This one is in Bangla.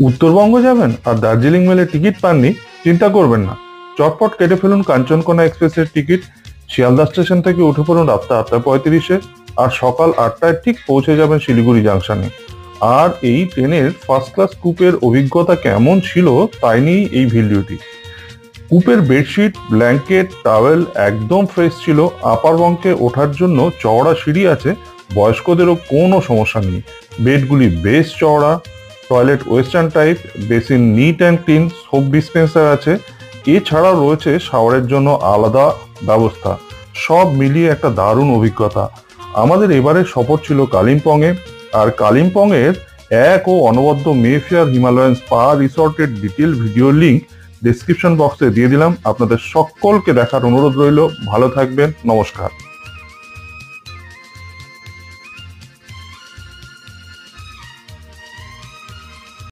উত্তরবঙ্গ যাবেন আর দার্জিলিং মেলে টিকিট পাননি? চিন্তা করবেন না, চটপট কেটে ফেলুন কাঞ্চনকোনা এক্সপ্রেসের টিকিট। শিয়ালদা স্টেশন থেকে উঠে পড়ুন রাত 8:35-এ, আর সকাল 8টায় ঠিক পৌঁছে যাবেন শিলিগুড়ি জাংশনে। আর এই ট্রেনের ফার্স্ট ক্লাস কুপের অভিজ্ঞতা কেমন ছিল তাই নিয়েই এই ভিডিওটি। কুপের বেডশিট, ব্ল্যাঙ্কেট, টাওয়েল একদম ফ্রেশ ছিল। আপার বঙ্কে ওঠার জন্য চওড়া সিঁড়ি আছে, বয়স্কদেরও কোনো সমস্যা নেই। বেডগুলি বেশ চওড়া, toilet western type, basin neat and clean, soap dispenser আছে। এছাড়াও রয়েছে শাওয়ারের জন্য আলাদা ব্যবস্থা। সব মিলিয়ে একটা দারুণ অভিজ্ঞতা। আমাদের এবারের সফর ছিল কালিম্পংয়ে, আর কালিম্পংয়ের এক ও অনবদ্য মেফেয়ার হিমালয়ান স্পা রিসর্টের ডিটেল ভিডিও লিংক ডেসক্রিপশন বক্সে দিয়ে দিলাম। আপনাদের সকলকে দেখার অনুরোধ রইল। ভালো থাকবেন, নমস্কার।